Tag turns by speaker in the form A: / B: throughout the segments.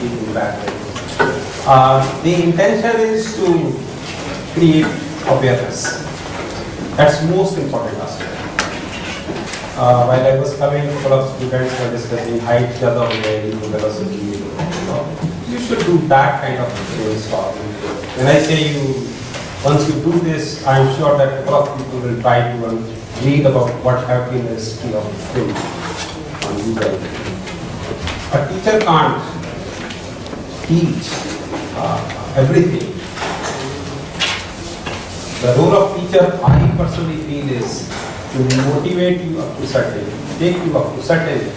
A: speak in that way. The intention is to create awareness. That's most important aspect. While I was coming, a couple of students were discussing height, jada way, velocity. You should do that kind of brainstorming. When I say you, once you do this, I'm sure that a couple of people will try to read about what have been the history of wind on Google. A teacher can't teach everything. The role of teacher, I personally feel, is to motivate you up to certain, take you up to certain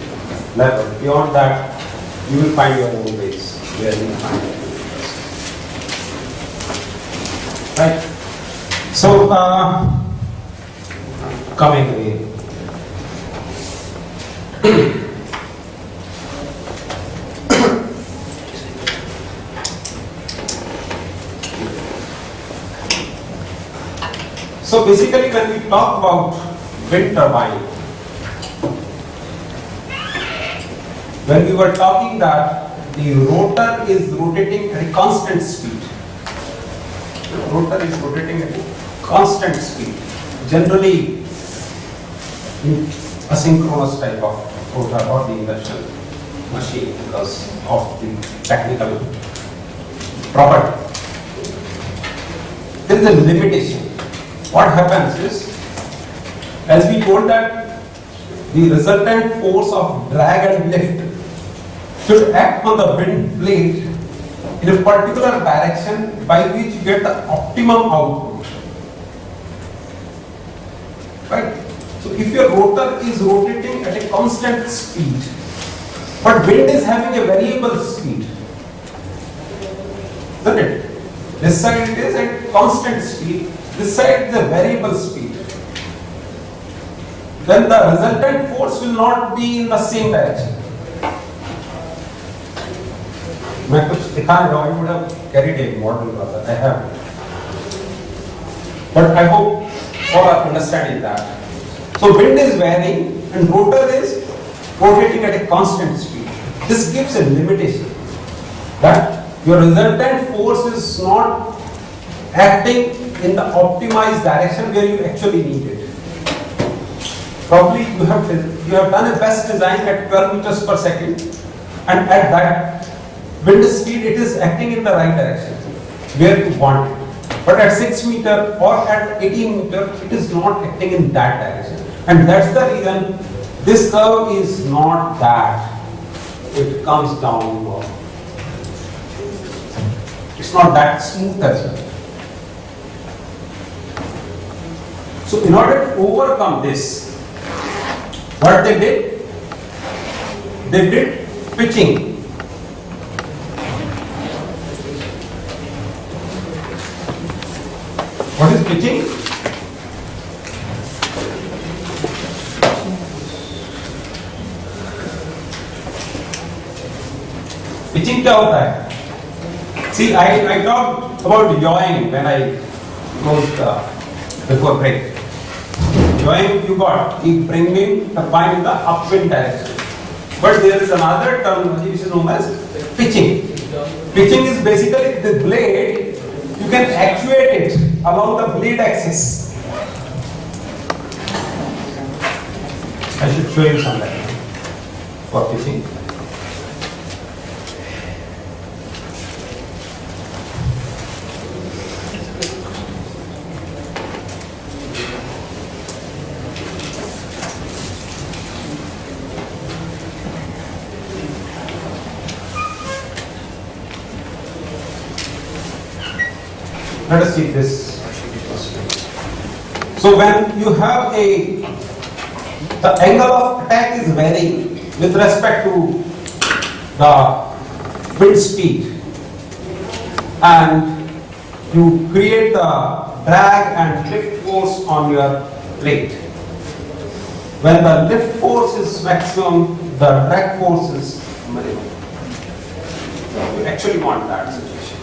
A: level. Beyond that, you will find your own ways where you find it. Right? So, coming again. So basically, when we talk about wind turbine, when we were talking that the rotor is rotating at a constant speed. The rotor is rotating at a constant speed. Generally, asynchronous type of rotor or the induction machine because of the technical property. There is a limitation. What happens is, as we told that the resultant force of drag and lift should act on the wind blade in a particular direction by which you get the optimum output. Right? So if your rotor is rotating at a constant speed, but wind is having a variable speed, isn't it? This side it is at constant speed, this side is a variable speed. Then the resultant force will not be in the same direction. मैं कुछ दिखा रहा हूँ, I would have carried a model rather. I have, but I hope all are understanding that. So wind is varying and rotor is rotating at a constant speed. This gives a limitation that your resultant force is not acting in the optimized direction where you actually need it. Probably you have done a best design at 12 meters per second, and at that wind speed it is acting in the right direction where you want it. But at 6 meter or at 18 meter, it is not acting in that direction. And that's the reason this curve is not that. It comes down more. It's not that smooth as well. So in order to overcome this, what they did pitching. What is pitching? Pitching क्या होता है? See, I talked about yawing when I closed before break. Yawing you bring in turbine in the upwind direction. But there is another terminology which is known as pitching. Pitching is basically the blade, you can actuate it along the blade axis. I should show you some diagram for pitching. Let us see this. So when you have the angle of attack is varying with respect to the wind speed, and you create the drag and lift force on your plate. When the lift force is maximum, the drag force is minimum. You actually want that situation.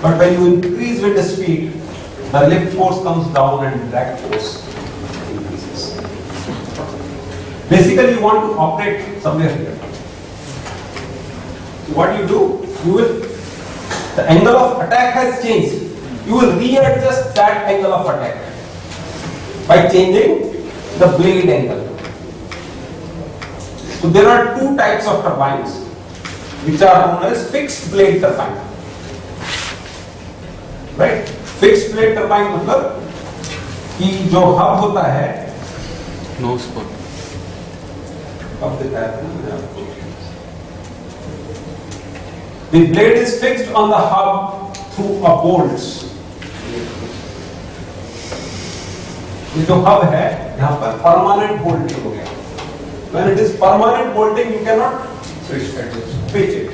A: But when you increase wind speed, the lift force comes down and drag force increases. Basically, you want to operate somewhere here. So what you do, the angle of attack has changed. You will readjust that angle of attack by changing the blade angle. So there are two types of turbines which are known as fixed blade turbine. Right? Fixed blade turbine मतलब कि जो hub होता है
B: knows पर
A: hub दिखाया था ना आपको. The blade is fixed on the hub through a bolts. ये जो हब है यहाँ पर परमानेंट बोल्टिंग हो गया. When it is permanent bolting, you cannot switch it.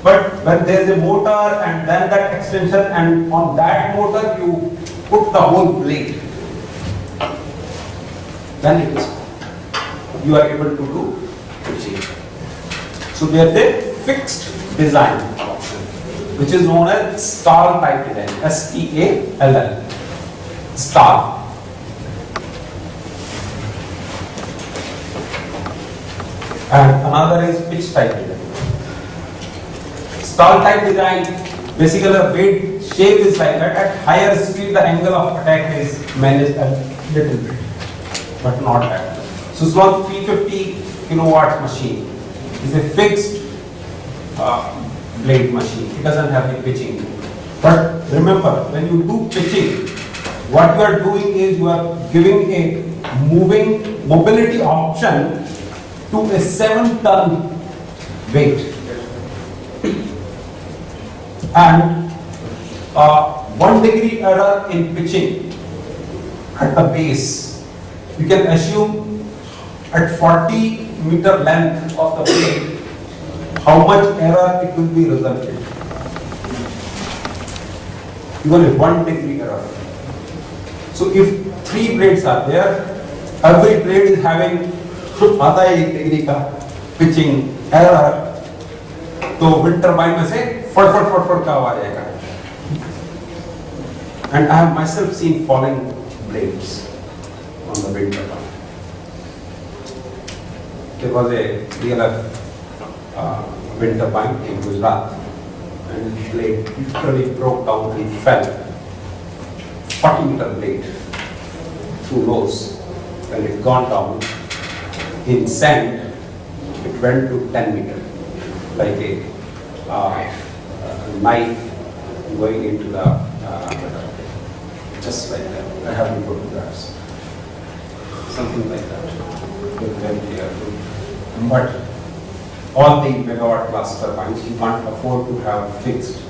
A: But when there is a motor and then that extension, and on that motor you put the whole blade, then it is you are able to do switching. So there is a fixed design option, which is known as stall type design. STALL. Stall. And another is pitch type design. Stall type design, basically the blade shape is like that. At higher speed, the angle of attack is managed a little bit, but not that. So it's one 350 kilowatt machine. It's a fixed blade machine. It doesn't have any pitching. But remember, when you do pitching, what you are doing is you are giving a moving mobility option to a 7-ton weight. And 1 degree error in pitching at the base, you can assume at 40 meter length of the blade, how much error it will be resulted. Even if 1 degree error. So if 3 blades are there, every blade is having आधा 1 degree का pitching error, तो wind turbine में से फट फट फट फट का आवाज आएगा. And I have myself seen falling blades on the wind turbine. There was a DLF wind turbine in Gujarat, and the blade literally broke down and fell. 40-meter blade through nose. When it gone down in sand, it went to 10 meter, like a knife going into the just like that. I have the photographs, something like that. Very clear. But all the megawatt class turbines, you can't afford to have fixed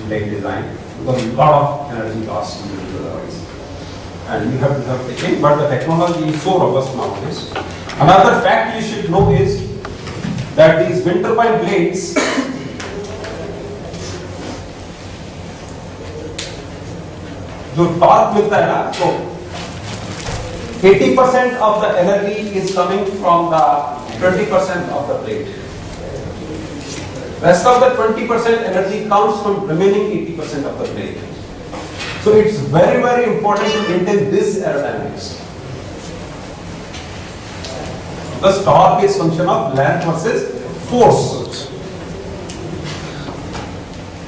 A: blade design because a lot of energy loss you will do otherwise. And you have to have pitching, but the technology is so robust nowadays. Another fact you should know is that these wind turbine blades जो torque मिलता है ना, तो 80% of the energy is coming from the 20% of the blade. Rest of the 20% energy comes from remaining 80% of the blade. So it's very, very important to maintain this aerodynamics. Because torque is function of length versus force.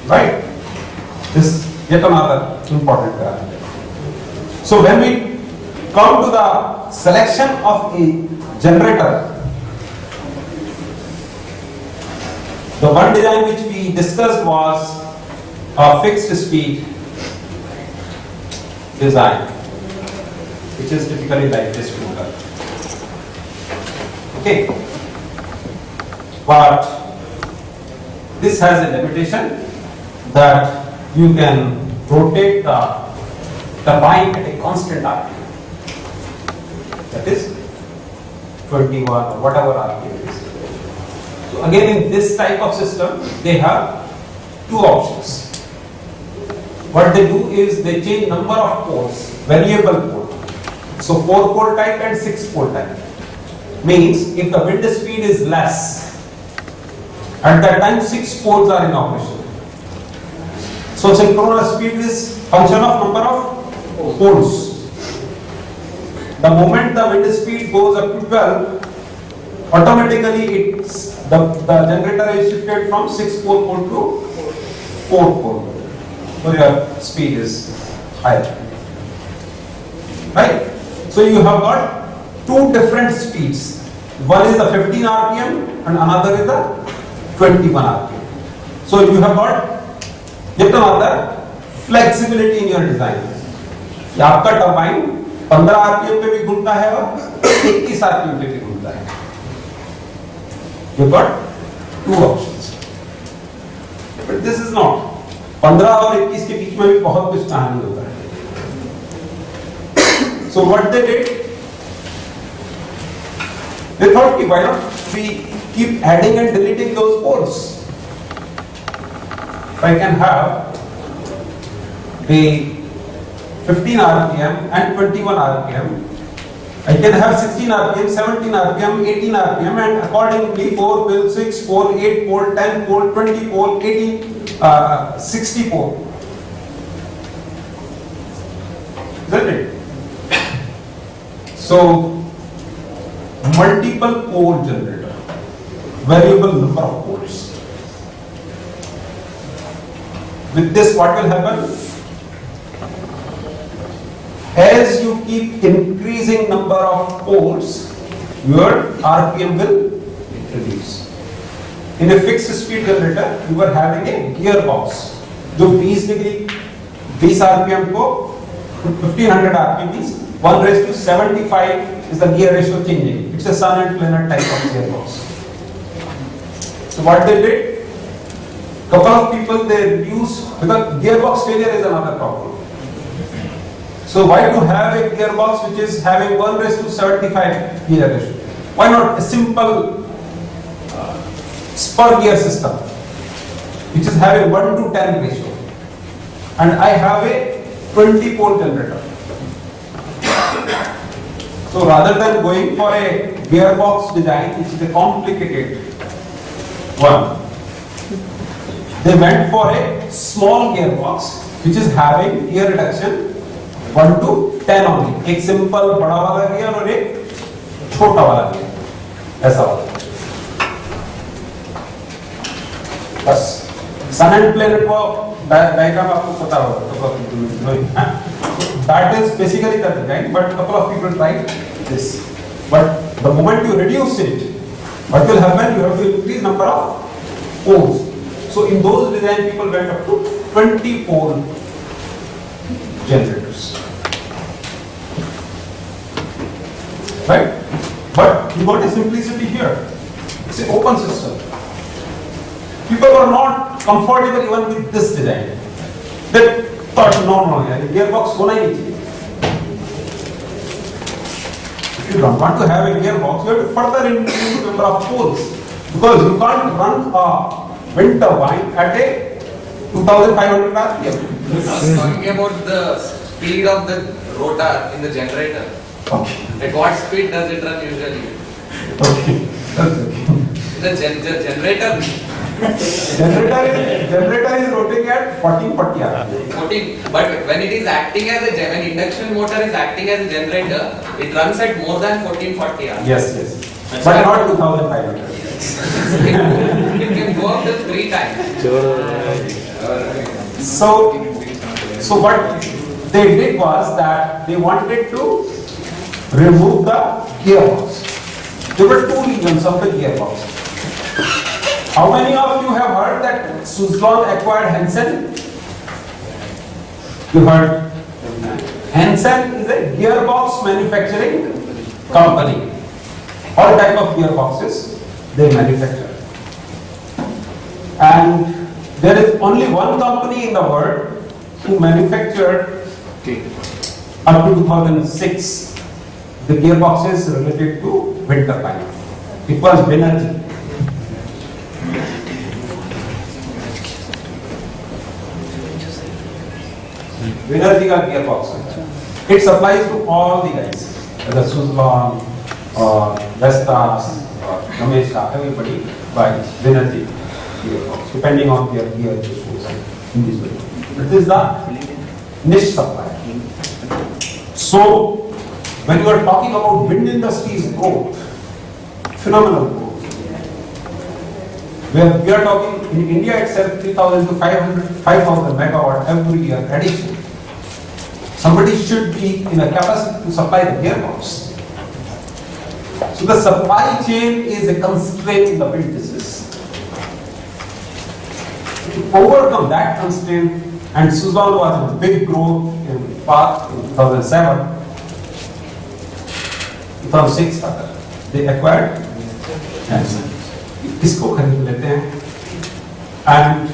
A: Right? This is yet another important parameter. So when we come to the selection of a generator, the one design which we discussed was a fixed speed design, which is typically like this motor. Okay, but this has a limitation that you can rotate the turbine at a constant RPM, that is 21 or whatever RPM is. So again, in this type of system, they have two options. What they do is they change number of poles, variable pole. So 4-pole type and 6-pole type. Means if the wind speed is less, at that time 6 poles are in operation. So synchronous speed is function of number of poles. The moment the wind speed goes up to 12, automatically it's the generator is shifted from 6-pole mode to 4-pole mode. So your speed is higher. Right? So you have got two different speeds. One is the 15 RPM and another is the 21 RPM. So you have got yet another flexibility in your design. कि आपका turbine 15 RPM पे भी घूमता है और 21 RPM पे भी घूमता है. You got two options. But this is not. 15 और 21 के बीच में भी बहुत कुछ कहानी होता है. So what they did? They thought, why not we keep adding and deleting those poles? If I can have a 15 RPM and 21 RPM, I can have 16 RPM, 17 RPM, 18 RPM, and accordingly 4 pole, 6 pole, 8 pole, 10 pole, 20 pole, 18, 60 pole. Isn't it? So, multiple pole generator, variable number of poles. With this, what will happen? As you keep increasing number of poles, your RPM will reduce. In a fixed speed generator, you are having a gearbox. जो 20 degree 20 RPM को 1500 RPM means 1:75 is the gear ratio changing. It's a sun and planar type of gearbox. So what they did? Couple of people they reduce because gearbox failure is another problem. So why to have a gearbox which is having 1:75 gear ratio? Why not a simple spur gear system which is having 1:10 ratio? And I have a 20 pole generator. So rather than going for a gearbox design which is a complicated one, they went for a small gearbox which is having gear reduction 1 to 10 only. एक simple बड़ा वाला gear और एक छोटा वाला gear ऐसा वाला. बस सन एंड प्लेनेट को डायग्राम आपको पता होगा. That is basically the design, but couple of people tried this. But the moment you reduce it, what will happen? You have to increase number of poles. So in those design, people went up to 20 pole generators. Right? But you got a simplicity here. It's an open system. People were not comfortable even with this design. They thought, no, gearbox होना ही नहीं चाहिए. If you don't want to have a gearbox, you have to further increase the number of poles because you can't run a wind turbine at a 2,500 RPM.
C: Talking about the speed of the rotor in the generator.
A: Okay.
C: At what speed does it run usually?
A: Okay. That's okay.
C: The generator
A: Generator is rotating at 1440 RPM.
C: 14, but when it is acting as when induction motor is acting as a generator, it runs at more than 1440 hours.
A: Yes. But not 2,500.
C: It can go up to 3 times.
A: So what they did was that they wanted to remove the gearbox. There were two regions of the gearbox. How many of you have heard that Suzlon acquired Hansen? You heard? Hansen is a gearbox manufacturing company. All type of gearboxes they manufacture. And there is only one company in the world who manufactured up to 2006 the gearboxes related to wind turbine. It was Banerjee. Banerjee का gearbox है. It supplies to all the guys, whether Suzlon or Vestas or Gamesa, everybody buys Banerjee gearbox, depending on their gear issues in this way. But this is the niche supplier. So, when you are talking about wind industry's growth, phenomenal growth. We are talking in India itself 3,000 to 5,000 megawatt every year addition. Somebody should be in a capacity to supply the gearbox. So the supply chain is a constraint in the wind business. To overcome that constraint, and Suzlon was a big growth in 2007, 2006 rather, they acquired Hansen. इसको खरीद लेते हैं, and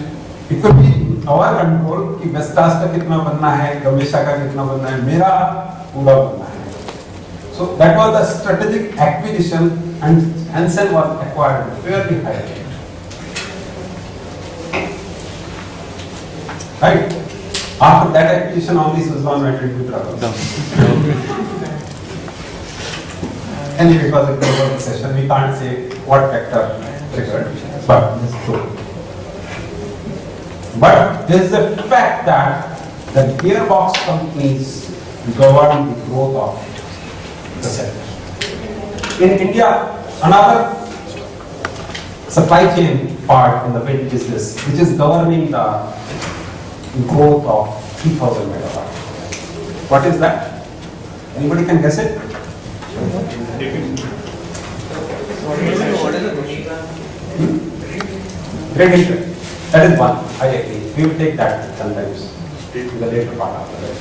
A: it could be our control कि Vestas का कितना बनना है, गमेशा का कितना बनना है, मेरा पूरा बनना है. So that was the strategic acquisition, and Hansen was acquired at fairly high rate. Right? After that acquisition, only Suzlon went into trouble. Anyway, because it was a session, we can't say what factor triggered, but this is true. But there is a fact that the gearbox companies govern the growth of the sector. In India, another supply chain part in the wind business, which is governing the growth of 3,000 megawatt. What is that? Anybody can guess it?
C: What is the Gujarat?
A: Great interest. That is one. I agree. We will take that sometimes in the later part of the day.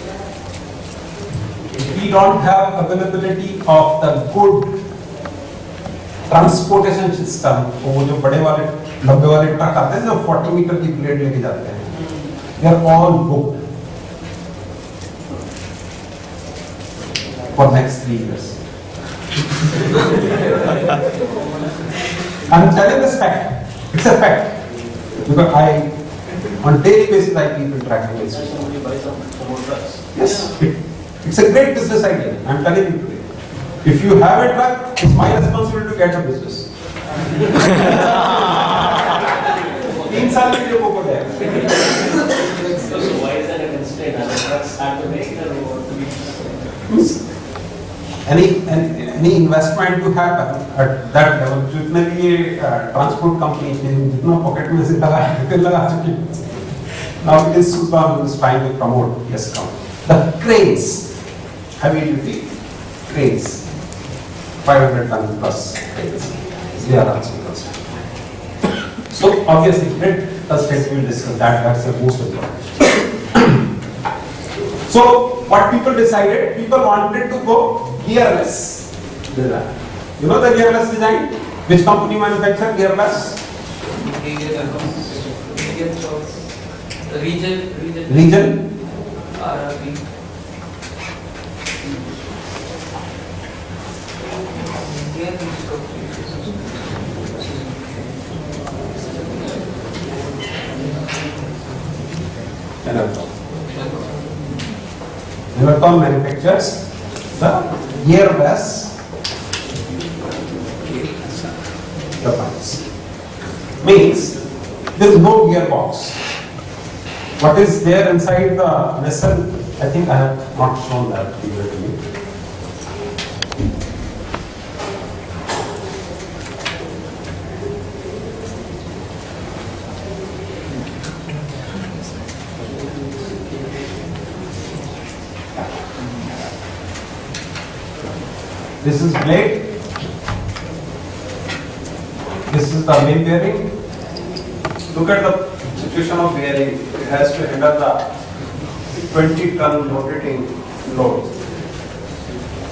A: If we don't have availability of the good transportation system, तो वो जो बड़े वाले लंबे वाले truck आते हैं जो 40 मीटर की ब्लेड लेके जाते हैं, they are all booked for next 3 years. I'm telling this fact. It's a fact. Because on daily basis, I keep interacting with people. Yes, it's a great business idea. I'm telling you today. If you have a truck, it's my responsibility to get the business. 3 साल के लिए वो कर जाएगा.
D: So why is that a constraint? Are the trucks have to make it or to be?
A: Any investment to happen at that level, जितने भी ये transport companies ने जितना pocket में से लगा चुके हैं. Now it is Suzlon who is trying to promote this company. The cranes, heavy duty cranes, 500 ton plus cranes, they are also concerned. So obviously, grid constraints we will discuss that. That's the most important. So what people decided, people wanted to go gearless design. You know the gearless design? Which company manufacture gearless? Region? Enercon manufactures the gearless turbines. Means there is no gearbox. What is there inside the vessel? I think I have not shown that figure to you. This is blade. This is the main bearing. Look at the situation of bearing. It has to handle the 20-ton rotating load.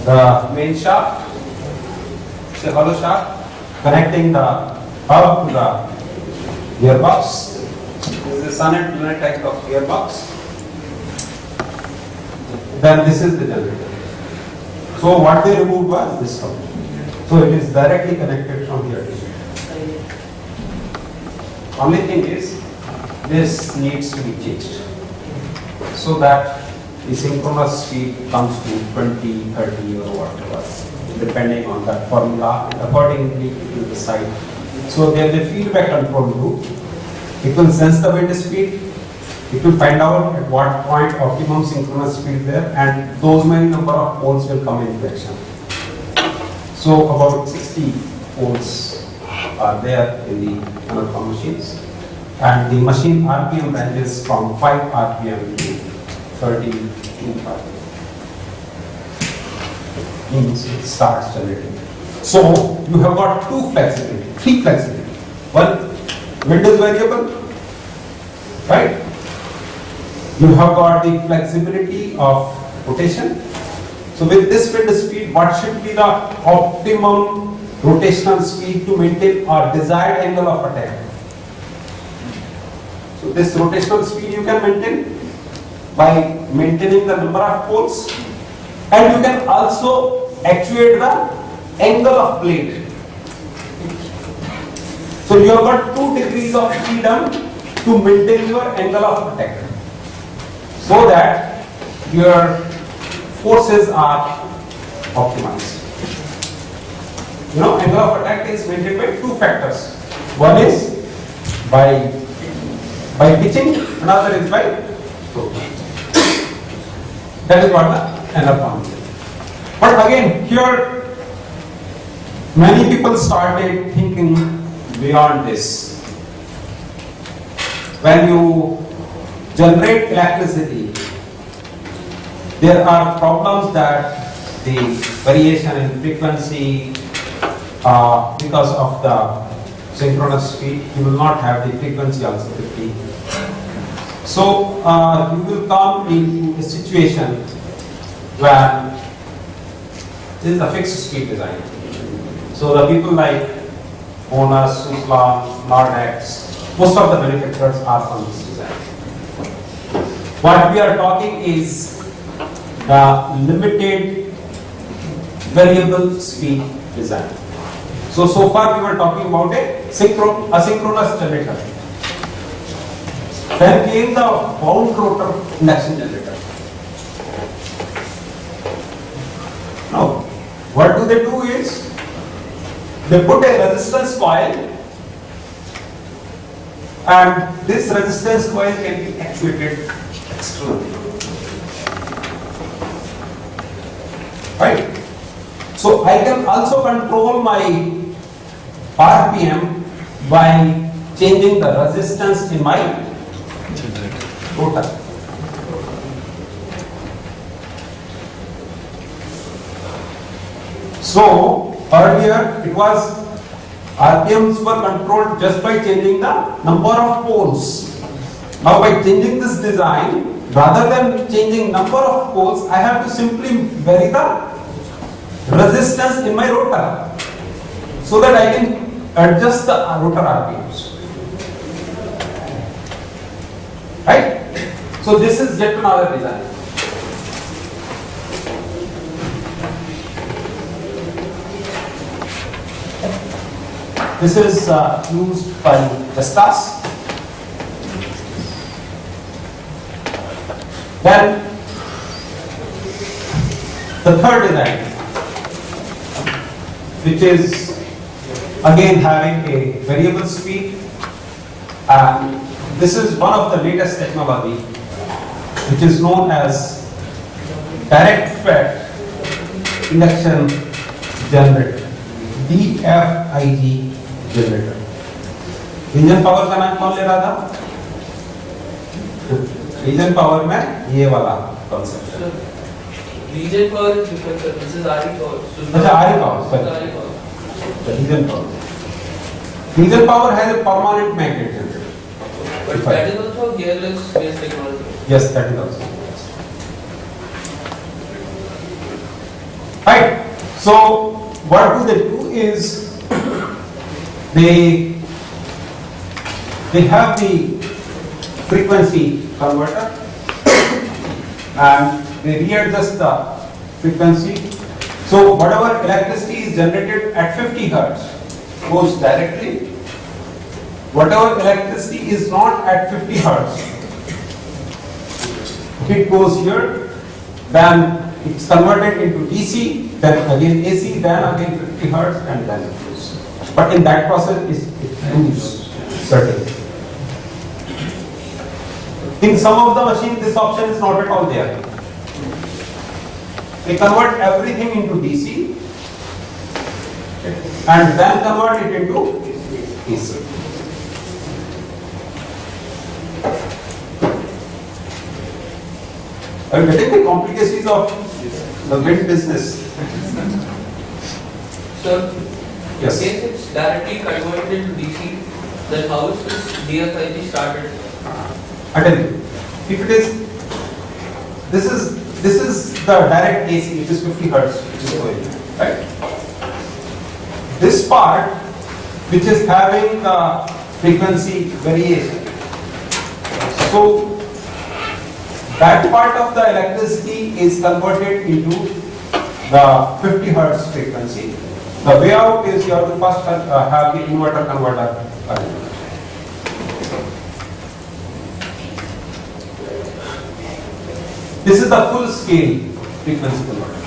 A: The main shaft, it's a hollow shaft connecting the hub to the gearbox. This is the sun and planet type of gearbox. Then this is the generator. So what they removed was this one. So it is directly connected from here to here. Only thing is, this needs to be changed so that the synchronous speed comes to 20, 30 or whatever, depending on that formula, and accordingly it will decide. So there is a feedback control loop. It will sense the wind speed. It will find out at what point optimum synchronous speed there, and those many number of poles will come into action. So about 60 poles are there in the monochrome machines. And the machine RPM ranges from 5 RPM to 32 RPM. Means it starts generating. So you have got three flexibility. One, wind is variable, right? You have got the flexibility of rotation. So with this wind speed, what should be the optimum rotational speed to maintain our desired angle of attack? So this rotational speed you can maintain by maintaining the number of poles, and you can also actuate the angle of blade. So you have got 2 degrees of freedom to maintain your angle of attack, so that your forces are optimized. You know, angle of attack is maintained by 2 factors. One is by pitching, another is by rotation. That is what the angle is. But again, here many people started thinking beyond this. When you generate electricity, there are problems that the variation in frequency, because of the synchronous speed, you will not have the frequency also 50. So you will come into a situation where this is a fixed speed design. So the people like Honus, Suzlon, Nordex, most of the manufacturers are from this design. What we are talking is the limited variable speed design. So far we were talking about a asynchronous generator. Then came the wound rotor induction generator. Now, what do they do is, they put a resistance coil, and this resistance coil can be actuated externally. Right? So I can also control my RPM by changing the resistance in my rotor. So earlier it was RPMs were controlled just by changing the number of poles. Now by changing this design, rather than changing number of poles, I have to simply vary the resistance in my rotor, so that I can adjust the rotor RPMs. Right? So this is yet another design. This is used by Vestas. Then the third design, which is again having a variable speed, and this is one of the latest technology, which is known as direct fed induction generator, DFIG generator. Engine power का नाम कौन ले रहा था? Engine power में ये वाला concept है।
E: Region power is different, sir. This is RE power.
A: अच्छा, RE power, sorry.
E: RE power.
A: Region power. Region power has a permanent magnet generator.
E: But that is also gearless based technology.
A: Yes, that is also. Right. So what do they do is they have the frequency converter and they readjust the frequency. So whatever electricity is generated at 50 Hertz goes directly. Whatever electricity is not at 50 Hertz, it goes here, then it's converted into DC, then again AC, then again 50 Hertz, and then it goes. But in that process, it moves certain. In some of the machines, this option is not at all there. They convert everything into DC. and then convert it into AC. Are you getting the complications of the wind business?
E: So,
A: Yes.
E: in case it's directly converted into DC, then how is this DFIG started?
A: I tell you, if it is, this is the direct AC, which is 50 hertz, which is going, right? This part, which is having the frequency variation, so that part of the electricity is converted into the 50 hertz frequency. The way out is you have to first have the inverter converter current. This is the full scale frequency converter,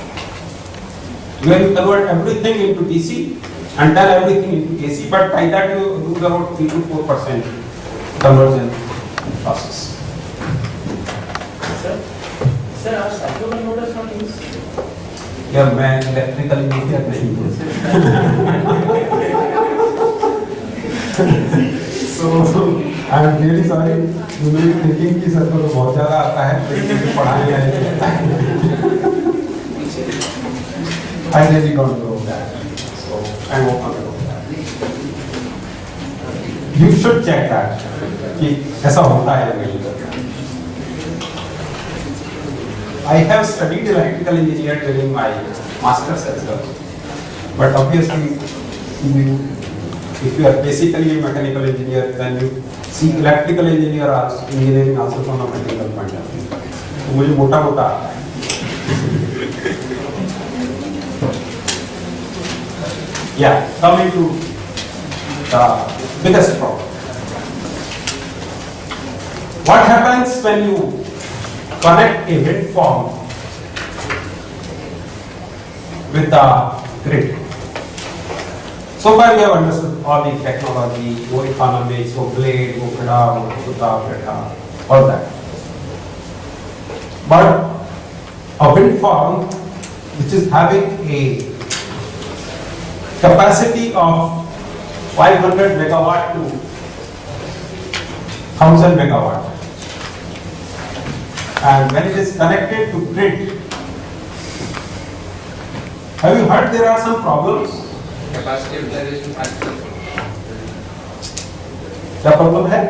A: where you convert everything into DC and then everything into AC, but by that you lose about 3 to 4% conversion process.
D: Sir, are cyclone motors not used?
A: Yeah, मैं electrical engineer नहीं हूँ। So I'm really sorry. You may be thinking कि sir को तो बहुत ज़्यादा आता है, लेकिन मुझे पढ़ाने नहीं। I really don't know that. So I'm open to that. You should check that कि ऐसा होता है या नहीं। I have studied electrical engineering during my master's as well. But obviously, if you are basically a mechanical engineer, then you see electrical engineering also from a mechanical point of view. तो मुझे मोटा मोटा आता है. Yeah, coming to the biggest problem. What happens when you connect a wind farm with the grid? So far we have understood all the technology, wo economics, wo blade, wo khada, wo kuta, all that. But a wind farm which is having a capacity of 500 megawatt to 1000 megawatt, and when it is connected to grid, have you heard there are some problems?
C: Capacity utilization factor.
A: क्या problem है?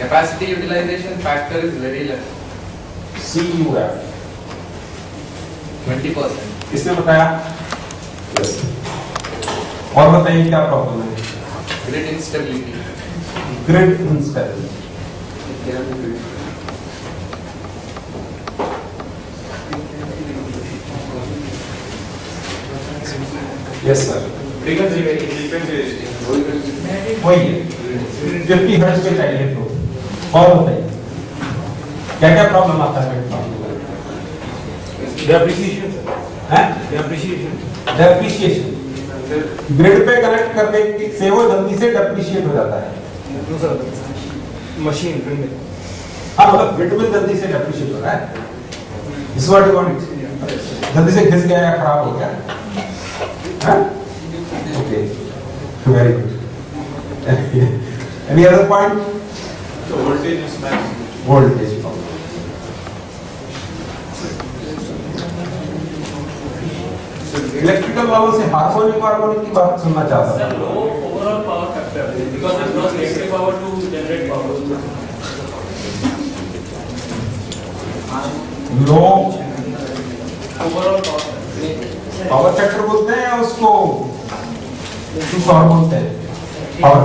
C: Capacity utilization factor is very less,
A: CUF.
C: 20%.
A: किसने बताया? Yes. और बताइए क्या problem है?
C: Grid instability.
A: Grid instability. Yes sir.
F: Frequency variation.
A: वही है 50 हर्ट्ज पे चाहिए तो और बताइए क्या क्या प्रॉब्लम आता है
F: Depreciation.
A: हैं
F: Depreciation.
A: डेप्रिसिएशन ग्रिड पे कनेक्ट करने से वो जल्दी से डेप्रिशिएट हो जाता है
F: No sir. Machine printing.
A: हाँ मतलब ग्रिड में जल्दी से डेप्रिशिएट हो रहा है इस व्हाट यू वांट जल्दी से घिस गया या खराब हो गया हाँ okay very good any other point
F: So voltage is max.
A: Voltage problem electrical वालों से हार्मोनिक की बात सुनना चाहता
D: Sir,
A: था
D: low overall power factor because there's no electric power to generate power.
A: Low
D: Overall power factor.
A: Power factor बोलते हैं या उसको कुछ और बोलते हैं power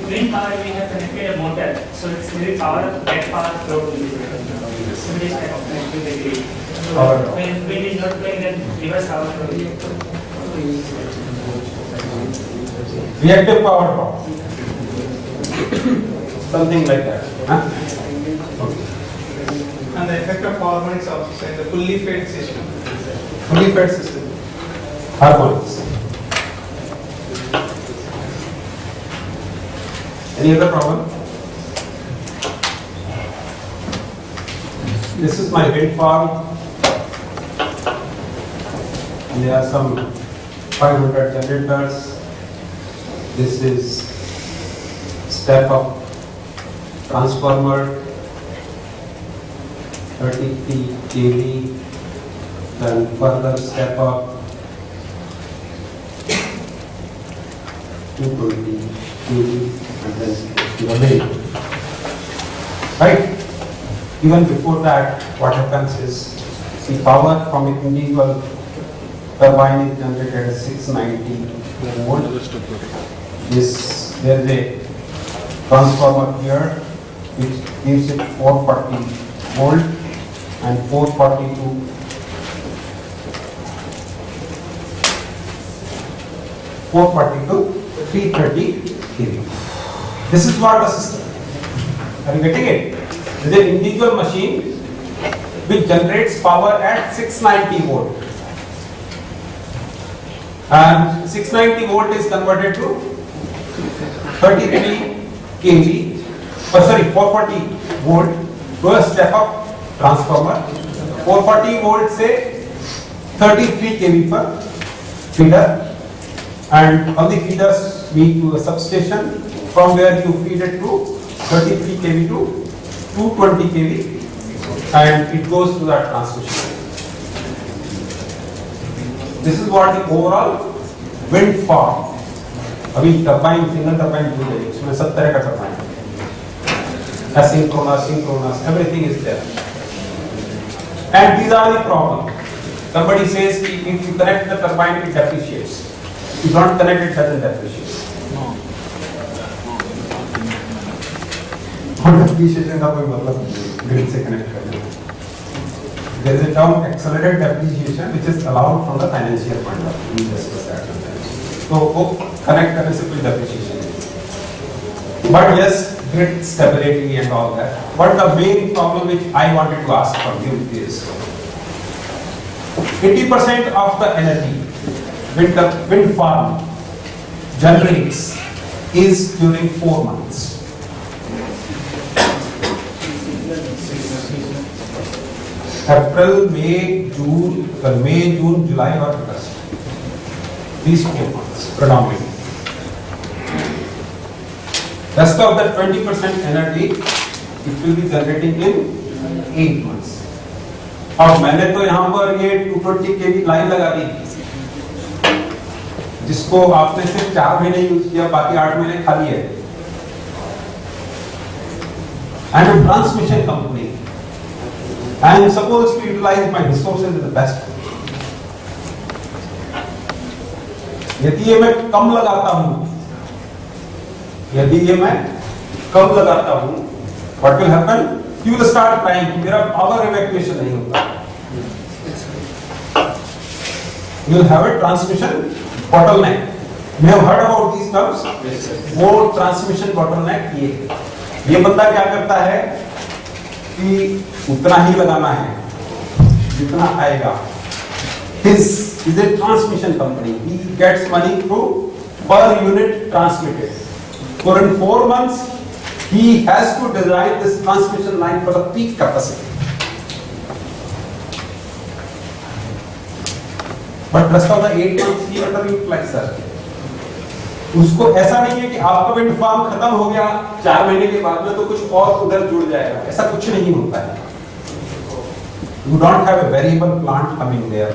G: Wind power we have connected a motor, so it's very power that power flow will be so this type of connected the grid. So
A: Power.
G: when wind is not flowing, then reverse power flow will be.
A: reactive power draw something like that huh? Okay.
F: And the effect of harmonics also in the fully fed system.
A: fully fed system harmonics any other problem This is my wind farm. There are some 500 generators. This is step up transformer, 33 kV, then further step up 220 kV, and then to the main. Right? Even before that, what happens is the power from an individual turbine is generated at 690 volt. There is a transformer here which gives it 440 volt and 440 to 330 kV. This is what the system. Are you getting it? This is an individual machine which generates power at 690 volt. And 690 volt is converted to 33 kV, 440 volt to a step up transformer. 440 volt say 33 kV per feeder, and all the feeders meet to a substation from where you feed it to 33 kV to 220 kV, and it goes to that transmission. This is what the overall wind farm. अभी turbine single turbine to है, इसमें सब तरह का turbine है, asynchronous, synchronous, everything is there. And these are the problems. Somebody says if you connect the turbine it depreciates. If you don't connect it doesn't depreciate. और depreciation का कोई मतलब नहीं grid से connect करने में. There is a term accelerated depreciation which is allowed from the financial point of view. We discussed that sometimes. So connect करने से कोई depreciation नहीं. But yes, grid stability and all that. But the main problem which I wanted to ask from you is 80% of the energy wind farm generates is during 4 months. April, May, June, July or August. These 4 months predominantly. Rest of the 20% energy it will be generating in 8 months. अब मैंने तो यहाँ पर ये 220 kV line लगा दी, जिसको आपने सिर्फ 4 महीने यूज किया, बाकी 8 महीने खाली है. I am a transmission company. I am supposed to utilize my resources to the best. यदि ये मैं कम लगाता हूं, what will happen? You will start crying. मेरा power evacuation नहीं होता. You will have a transmission bottleneck. You have heard about these terms? वो transmission bottleneck ये बंदा क्या करता है कि उतना ही लगाना है जितना आएगा. His is a transmission company. He gets money through per unit transmitted. For in 4 months, he has to design this transmission line for the peak capacity. But rest of the 8 months he underutilized, sir. उसको ऐसा नहीं है कि आपका wind farm खत्म हो गया 4 महीने के बाद में तो कुछ और उधर जुड़ जाएगा, ऐसा कुछ नहीं होता है. You don't have a variable plant coming there.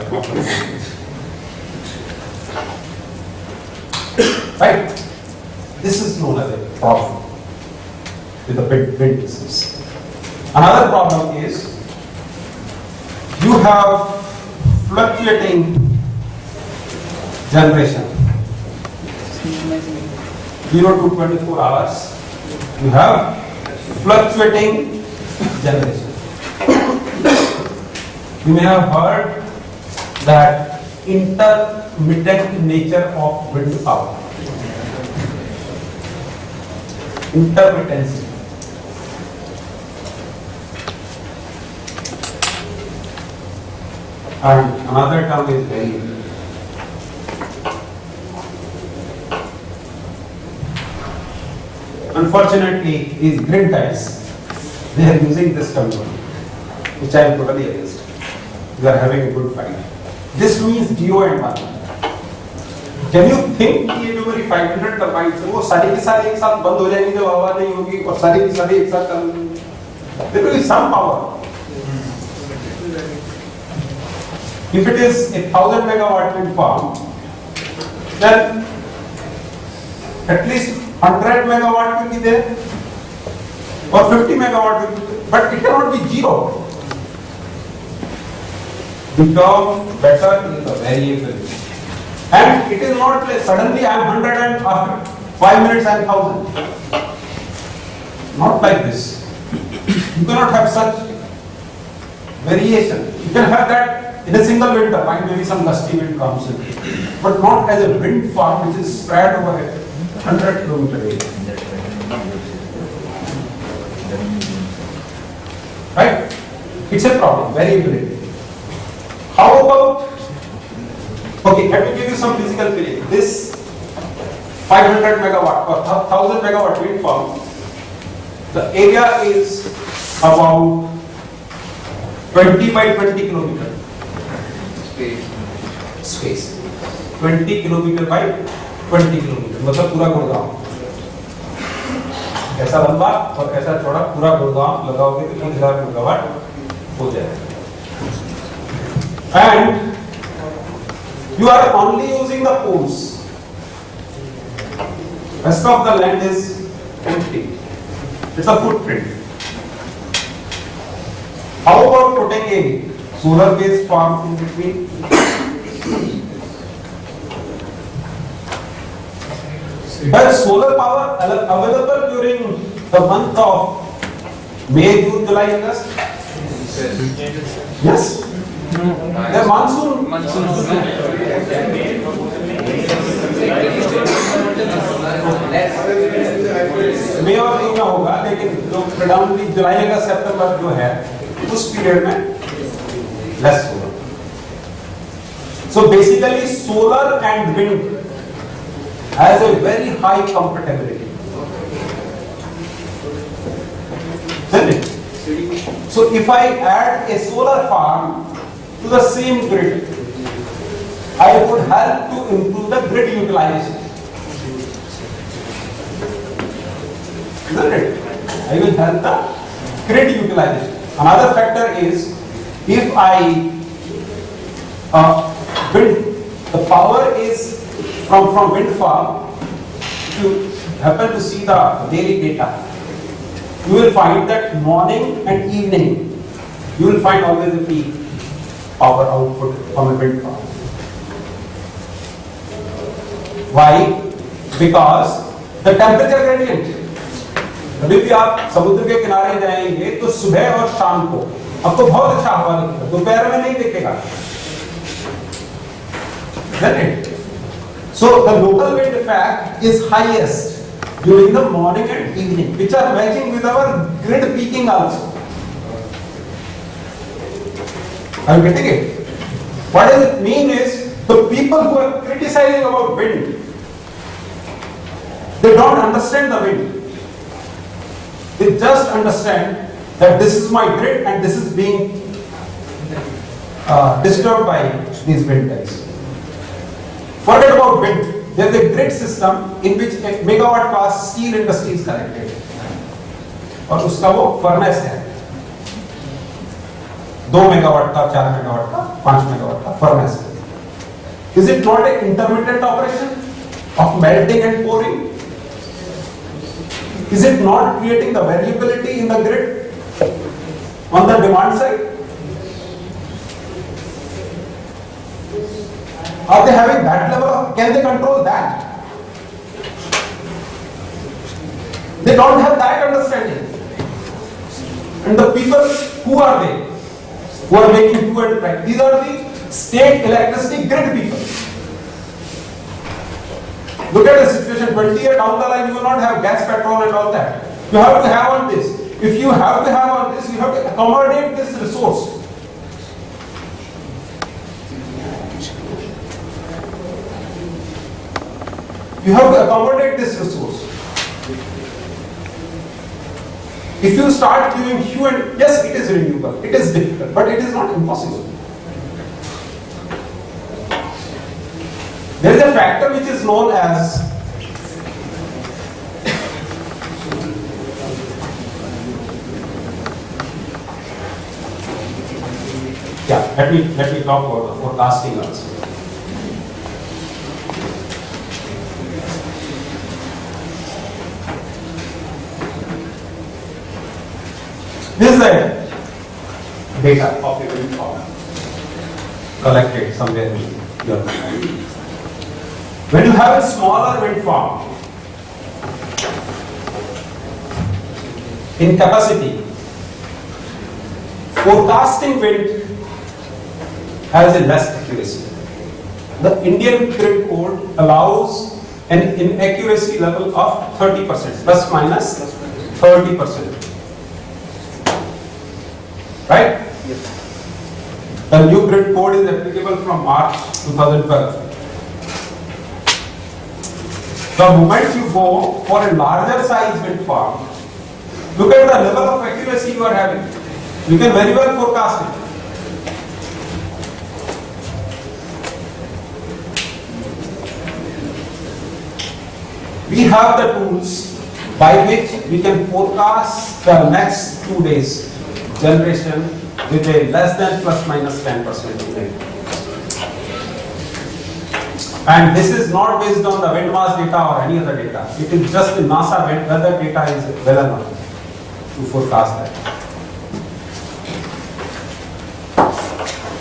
A: Right? This is known as a problem with the wind business. Another problem is you have fluctuating generation. 0 to 24 hours. You have fluctuating generation. You may have heard that intermittent nature of wind power. Intermittency. And another term is very unfortunately is grid guys, they are using this term. which I am totally against. You are having a good fight. This means DO and 1. Can you think कि ये जो मेरी 500 turbines है वो सारी की सारी एक साथ बंद हो जाएंगी जब हवा नहीं होगी और सारी की सारी एक साथ चलेंगी? There will be some power. If it is a 1000 megawatt wind farm, then at least 100 megawatt will be there or 50 megawatt will be there, but it cannot be zero. The term better is a variable. And it is not like suddenly I am 100 and after 5 minutes I am 1000. Not like this. You cannot have such variation. You can have that in a single wind turbine, maybe some gusty wind comes in, but not as a wind farm which is spread over a 100 kilometer area. Right? It's a problem, variability. How about, okay, let me give you some physical feeling. This 500 megawatt or 1000 megawatt wind farm, the area is about 20 by 20 kilometer space. 20 kilometer by 20 kilometer, मतलब पूरा गुड़गांव. ऐसा लंबा और ऐसा चौड़ा पूरा गुड़गांव लगाओगे तो 3000 मेगावाट हो जाएगा. And you are only using the poles. Rest of the land is empty. It's a footprint. How about putting a solar-based farm in between? Does solar power available during the month of May, June, July, August? Yes. The monsoon. May और जून में होगा, लेकिन जो predominantly जुलाई अगस्त सितंबर जो है उस period में less होगा. So basically solar and wind has a very high compatibility. Isn't it? So if I add a solar farm to the same grid, I would help to improve the grid utilization. Isn't it? I will help the grid utilization. Another factor is if I the power is from wind farm. If you happen to see the daily data, you will find that morning and evening you will find always a peak power output from a wind farm. Why? Because the temperature gradient. कभी भी आप समुद्र के किनारे जाएंगे तो सुबह और शाम को आपको बहुत अच्छा हवा दिखेगा, दोपहर में नहीं दिखेगा. Isn't it? So the local wind effect is highest during the morning and evening, which are matching with our grid peaking also. Are you getting it? What does it mean is the people who are criticizing about wind, they don't understand the wind. They just understand that this is my grid and this is being disturbed by these wind guys. Forget about wind. There is a grid system in which a megawatt class steel industry is connected. और उसका वो furnace है. 2 megawatt का, 4 megawatt का, 5 megawatt का furnace है. Is it not an intermittent operation of melting and pouring? Is it not creating the variability in the grid on the demand side? Are they having that level of, can they control that? They don't have that understanding. And the people, who are they? Who are making do and right? These are the state electricity grid people. Look at the situation, 20 years down the line, you will not have gas, petrol and all that. You have to have on this. If you have to have on this, you have to accommodate this resource. You have to accommodate this resource. If you start giving hue and, yes, it is renewable, it is difficult, but it is not impossible. There is a factor which is known as let me talk about the forecasting also. This is the data of a wind farm collected somewhere in your country. When you have a smaller wind farm in capacity, forecasting wind has a less accuracy. The Indian grid code allows an inaccuracy level of 30%, plus minus 30%. Right? The new grid code is applicable from March 2012. The moment you go for a larger size wind farm, look at the level of accuracy you are having. You can very well forecast it. We have the tools by which we can forecast the next 2 days generation with a less than plus minus 10% delay. And this is not based on the wind mass data or any other data. It is just the NASA wind weather data is well enough to forecast that.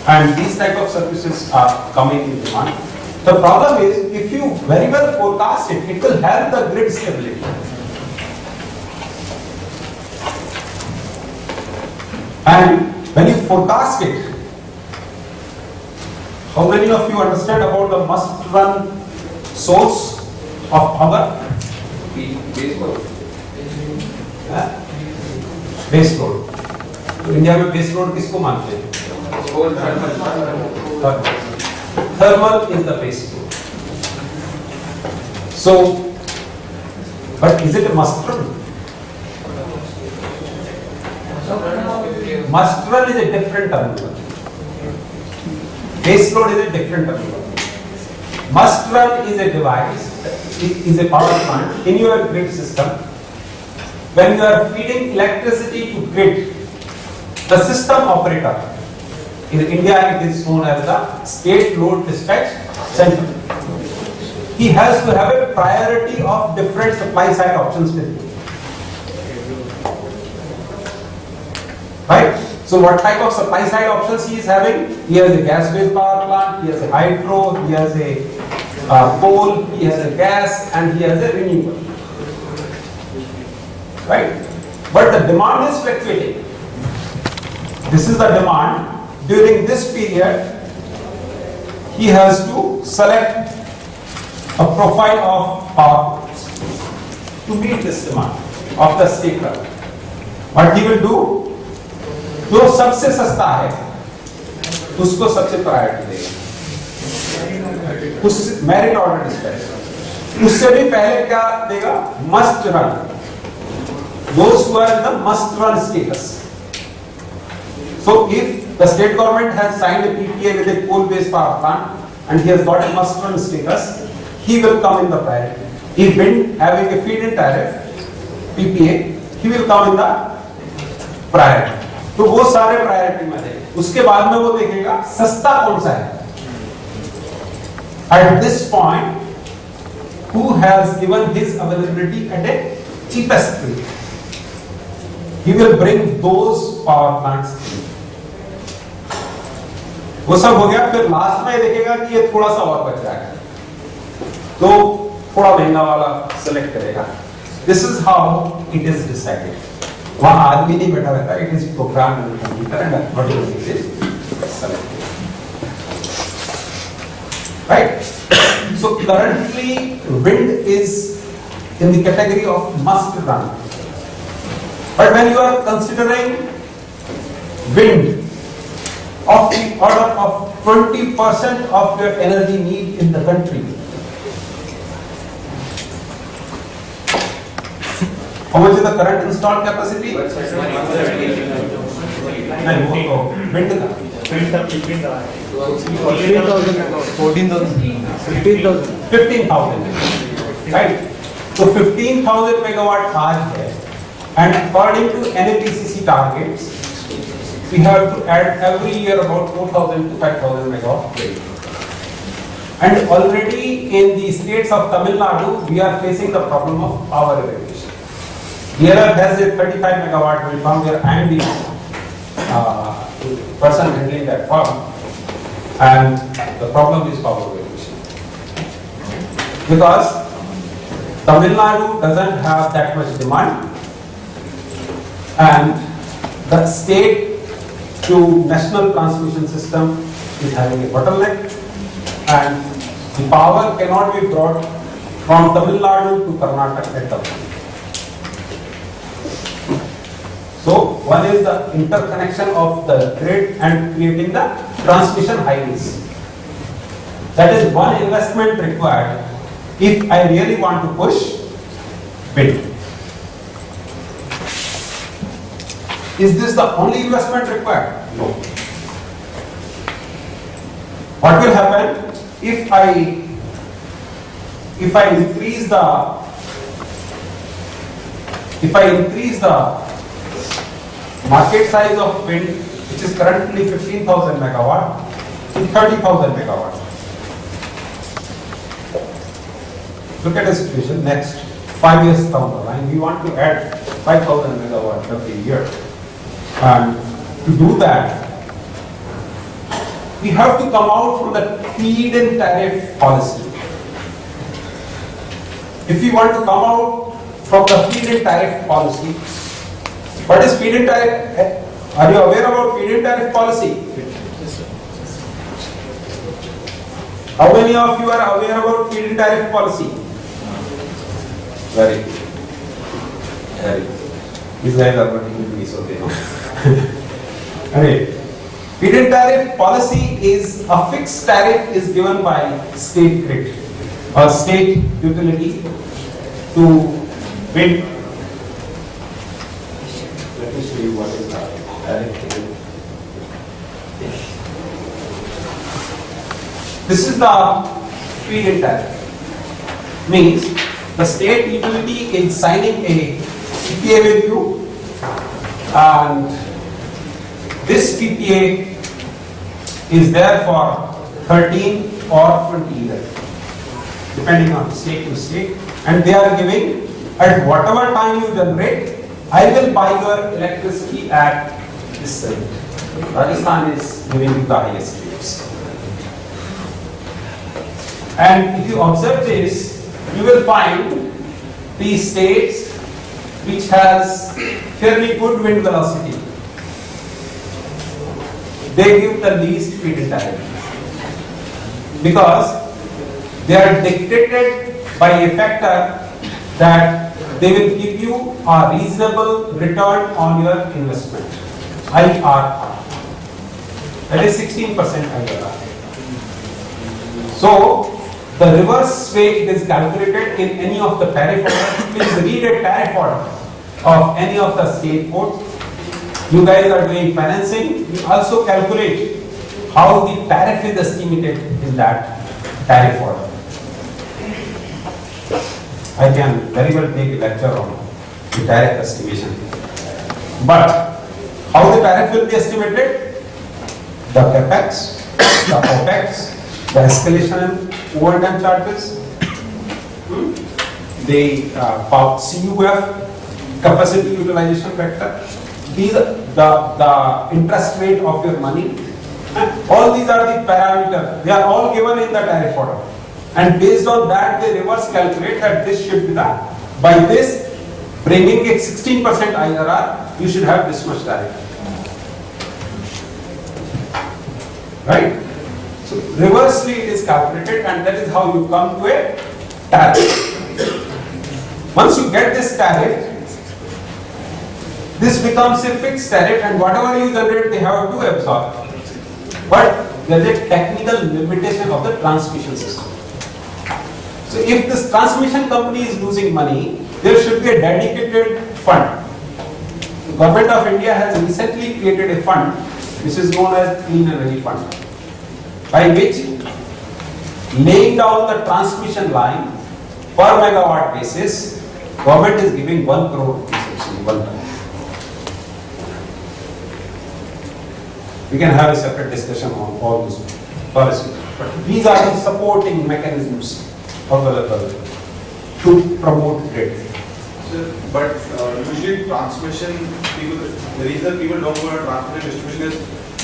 A: And these type of services are coming in demand. The problem is, if you very well forecast it, it will help the grid stability. And when you forecast it, how many of you understand about the must-run source of power?
C: Base load.
A: Base load. तो India में base load किसको मानते हैं? Thermal is the base load. So, but is it a must-run? Must-run is a different term. Base load is a different term. Must-run is a device, is a power plant in your grid system. When you are feeding electricity to grid, the system operator, in India it is known as the State Load Dispatch Center. He has to have a priority of different supply side options with you. Right? So what type of supply side options he is having? He has a gas-based power plant, he has a hydro, he has a coal, he has a gas, and he has a renewable. Right? But the demand is fluctuating. This is the demand. During this period, he has to select a profile of power plants to meet this demand of the state level. What he will do? जो सबसे सस्ता है उसको सबसे priority देगा, उस merit order dispatch. उससे भी पहले क्या देगा? Must run. Those who are in the must run status. So if the state government has signed a PPA with a coal based power plant and he has got a must run status, he will come in the priority. If wind having a feed in tariff PPA, he will come in the priority. तो वो सारे priority में है. उसके बाद में वो देखेगा सस्ता कौन सा है. At this point, who has given his availability at a cheapest rate, he will bring those power plants in. वो सब हो गया. फिर लास्ट में देखेगा कि ये थोड़ा सा और बच रहा है तो थोड़ा महंगा वाला सेलेक्ट करेगा. This is how it is decided. वहां आदमी नहीं बैठा रहता. It is programmed in the computer and accordingly it is selected. Right? So currently wind is in the category of must run. But when you are considering wind of the order of 20% of your energy need in the country, How much is the current installed capacity? नहीं वो तो wind का.
F: Wind up between the.
A: 15,000. Right? So 15,000 megawatt आज है, and according to NAPCC targets, we have to add every year about 4,000 to 5,000 megawatt wind. And already in the states of Tamil Nadu, we are facing the problem of power evacuation. Here has a 35 megawatt wind farm where I am the person handling that farm, and the problem is power evacuation. Because Tamil Nadu doesn't have that much demand, and the state to national transmission system is having a bottleneck, and the power cannot be brought from Tamil Nadu to Karnataka at the moment. So one is the interconnection of the grid and creating the transmission highways. That is one investment required if I really want to push wind. Is this the only investment required? No. What will happen if I increase the market size of wind, which is currently 15,000 megawatt, to 30,000 megawatt? Look at the situation next 5 years down the line. We want to add 5,000 megawatt every year, and to do that, we have to come out from the feed-in tariff policy. If we want to come out from the feed-in tariff policy, what is feed-in tariff? Are you aware about feed-in tariff policy? How many of you are aware about feed-in tariff policy? Very good. Very good. These guys are working with me, so they know. Anyway, feed-in tariff policy is a fixed tariff is given by state grid or state utility to wind. Let me show you what is the tariff. This is the feed-in tariff. Means the state utility is signing a PPA with you, and this PPA is there for 13 or 20 years, depending on state to state, and they are giving at whatever time you generate, I will buy your electricity at this rate. Rajasthan is giving you the highest rates. And if you observe this, you will find these states which has fairly good wind velocity, they give the least feed-in tariff, because they are dictated by a factor that they will give you a reasonable return on your investment, IRR. That is 16% IRR. So the reverse way it is calculated in any of the tariff orders. Please read a tariff order of any of the state courts. You guys are doing financing. You also calculate how the tariff is estimated in that tariff order. I can very well take a lecture on the tariff estimation. But how the tariff will be estimated? The capex, the opex, the escalation overtime charges, the CUF, capacity utilization factor, these are the interest rate of your money, and all these are the parameters. They are all given in the tariff order, and based on that they reverse calculate that this should be the, by this bringing it 16% IRR, you should have this much tariff, right? So reversely it is calculated, and that is how you come to a tariff. Once you get this tariff, this becomes a fixed tariff, and whatever you generate they have to absorb. But there is a technical limitation of the transmission system. So if this transmission company is losing money, there should be a dedicated fund. The Government of India has recently created a fund which is known as Clean Energy Fund, by which laying down the transmission line per megawatt basis, government is giving 1 crore rupees subsidy, 1 crore. We can have a separate discussion on all this policy. But these are the supporting mechanisms available to promote grid.
H: Sir, but usually transmission, the reason people don't go to transmission distribution is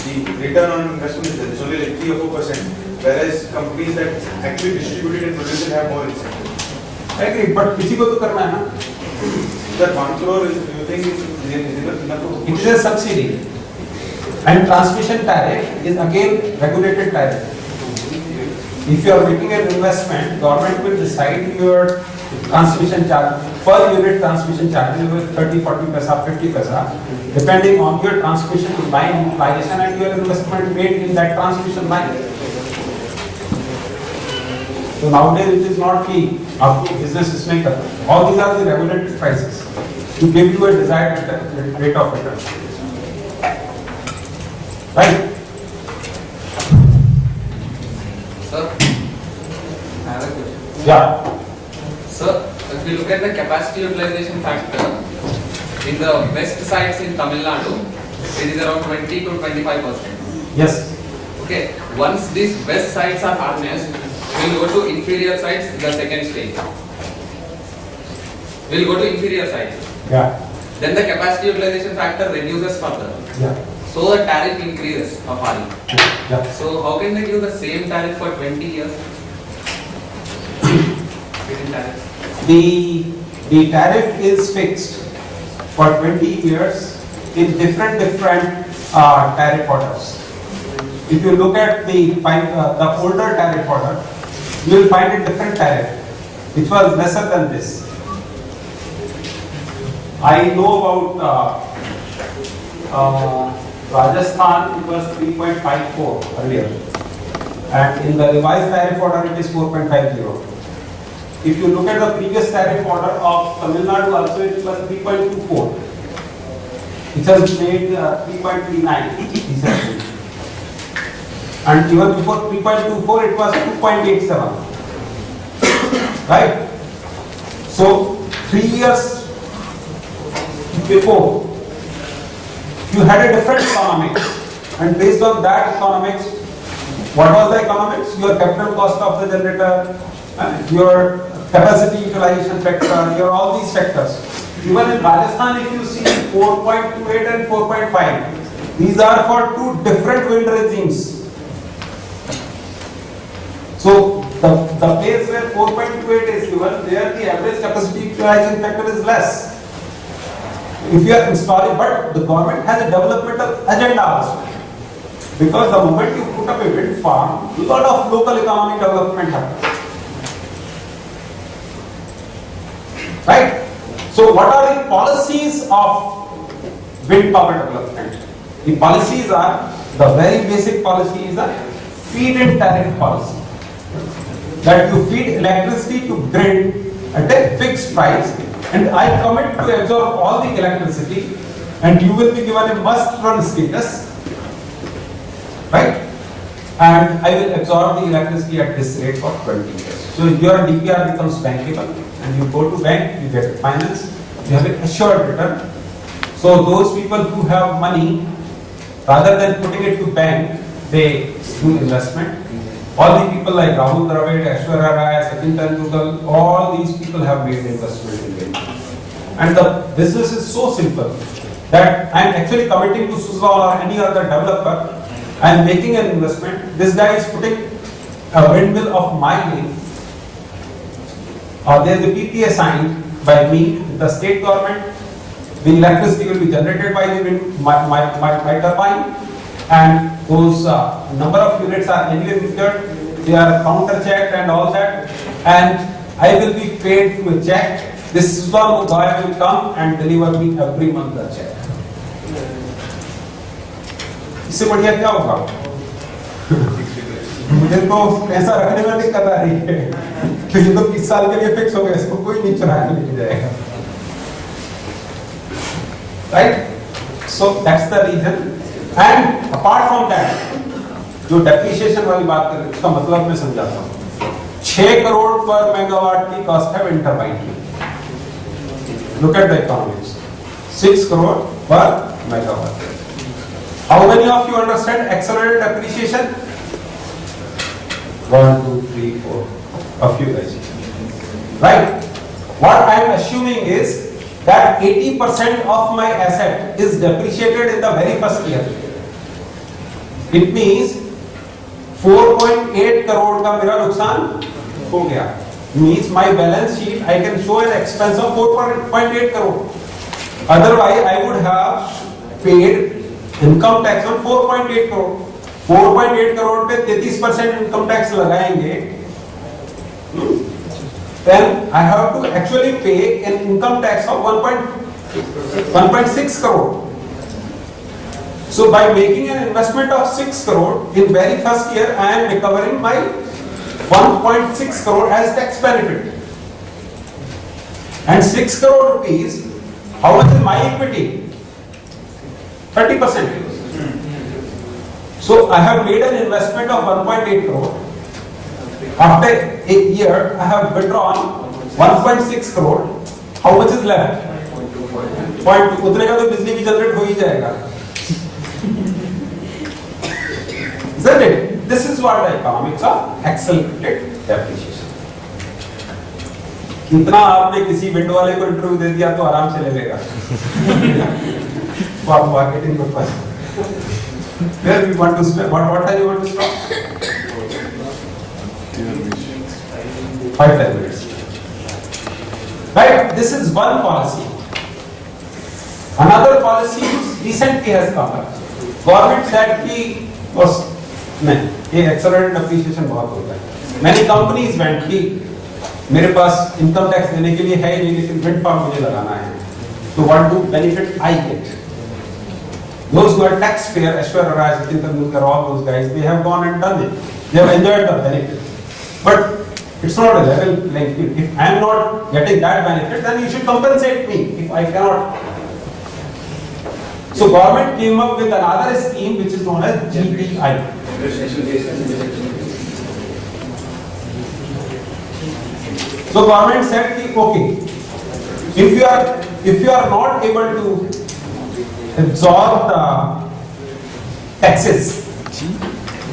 H: the return on investment is it's only like 3 or 4%, whereas companies that actually distribute it and produce it have more incentive.
A: I agree, but किसी को तो करना है ना?
H: That 1 crore is, do you think is enough to
A: It is a subsidy, and transmission tariff is again regulated tariff. If you are making an investment, government will decide your transmission charge, per unit transmission charges with 30, 40 paisa, 50 paisa, depending on your transmission line utilization and your investment made in that transmission line. So nowadays it is not key, आपको business इसमें करना. All these are the regulated prices to give you a desired rate of return. Right?
C: Sir, I have a question.
A: Yeah.
C: Sir, if you look at the capacity utilization factor, in the west sites in Tamil Nadu, it is around 20 to 25%.
A: Yes.
C: Okay, once these west sites are harnessed, we'll go to inferior sites, the second stage. We'll go to inferior sites.
A: Yeah.
C: Then the capacity utilization factor reduces further.
A: Yeah.
C: So the tariff increases of RE.
A: Yeah.
C: So how can they give the same tariff for 20 years? Within tariff.
A: The tariff is fixed for 20 years in different tariff orders. If you look at the older tariff order, you will find a different tariff which was lesser than this. I know about Rajasthan, it was 3.54 earlier, and in the revised tariff order it is 4.50. If you look at the previous tariff order of Tamil Nadu also, it was 3.24. It has made 3.39 recently. And even before 3.24 it was 2.87. Right? So 3 years before, you had a different economics, and based on that economics, what was the economics? Your capital cost of the generator, your capacity utilization factor, your all these factors. Even in Rajasthan, if you see 4.28 and 4.5, these are for two different wind regimes. So the place where 4.28 is given, there the average capacity utilization factor is less. If you are installing, but the government has a developmental agenda also. Because the moment you put up a wind farm, a lot of local economic development happens. Right? So what are the policies of wind power development? The policies are, the very basic policy is a feed-in tariff policy. That you feed electricity to grid at a fixed price, and I commit to absorb all the electricity, and you will be given a must-run status, right? And I will absorb the electricity at this rate for 20 years. So your DPR becomes bankable, and you go to bank, you get finance, you have an assured return. So those people who have money, rather than putting it to bank, they do investment. All the people like Rahul Dravid, Aishwarya Rai, Sachin Tendulkar, all these people have made investment in wind. And the business is so simple that I am actually committing to Suzlon or any other developer. I am making an investment. This guy is putting a windmill of my name. There is a PPA signed by me, the state government. The electricity will be generated by the wind, my turbine. And those number of units are anyway measured, they are counter checked and all that, and I will be paid through a check. This Suzlon guy will come and deliver me every month the check. इससे बढ़िया क्या होगा? मुझे तो पैसा रखने में दिक्कत आ रही है, तो ये तो 20 साल के लिए फिक्स हो गया, इसको कोई नहीं चुरा के लेके जाएगा. right? So that's the reason. And apart from that, जो डेप्रिसिएशन वाली बात कर रहे हैं उसका मतलब मैं समझाता हूँ. 6 करोड़ पर मेगावाट की कॉस्ट है विंड टरबाइन की. Look at the economics. 6 crore per megawatt. How many of you understand accelerated depreciation? 1, 2, 3, 4. A few guys. Right? What I am assuming is that 80% of my asset is depreciated in the very first year. It means 4.8 crore का मेरा नुकसान हो गया. Means my balance sheet I can show an expense of 4.8 crore. Otherwise I would have paid income tax on 4.8 crore. 4.8 crore पे 33% income tax लगाएंगे. Then I have to actually pay an income tax of 1.6 crore. So by making an investment of 6 crore in very first year, I am recovering my 1.6 crore as tax benefit. And 6 crore rupees, how much is my equity? 30%. So I have made an investment of 1.8 crore. After a year, I have withdrawn 1.6 crore. How much is left? 0.2. उतने का तो बिजली भी generate हो ही जाएगा. Isn't it? This is what the economics of accelerated depreciation. कितना आपने किसी विंडो वाले को इंटरव्यू दे दिया तो आराम से ले लेगा. For marketing purpose. Where we want to stop? What time you want to stop? 5-10 minutes. Right? This is one policy. Another policy recently has come up. Government said कि बस नहीं, ये accelerated depreciation बहुत होता है. Many companies went कि मेरे पास income tax देने के लिए है ही नहीं, लेकिन wind farm मुझे लगाना है. So what do benefit I get? Those who are taxpayer, Aishwarya Rai, Sachin Tendulkar, all those guys, they have gone and done it. They have enjoyed the benefit. But it's not a level playing field. If I am not getting that benefit, then you should compensate me if I cannot. So government came up with another scheme which is known as GPI. So government said, okay, if you are not able to absorb the taxes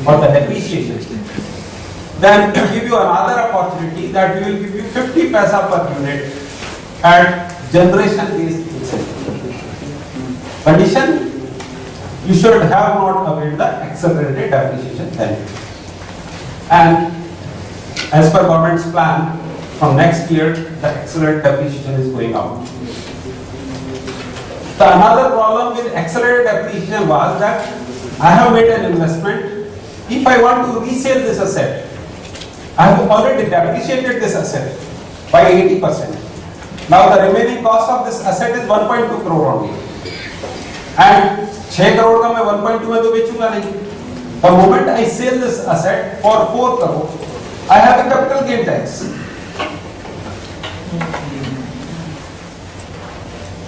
A: or the depreciation, then we give you another opportunity that we will give you 50 paisa per unit at generation based condition. You should have not availed the accelerated depreciation benefit. And as per government's plan, from next year the accelerated depreciation is going out. The another problem with accelerated depreciation was that I have made an investment. If I want to resell this asset, I have already depreciated this asset by 80%. Now the remaining cost of this asset is 1.2 crore only. And 6 crore का मैं 1.2 में तो बेचूंगा नहीं. The moment I sell this asset for 4 crore, I have a capital gain tax.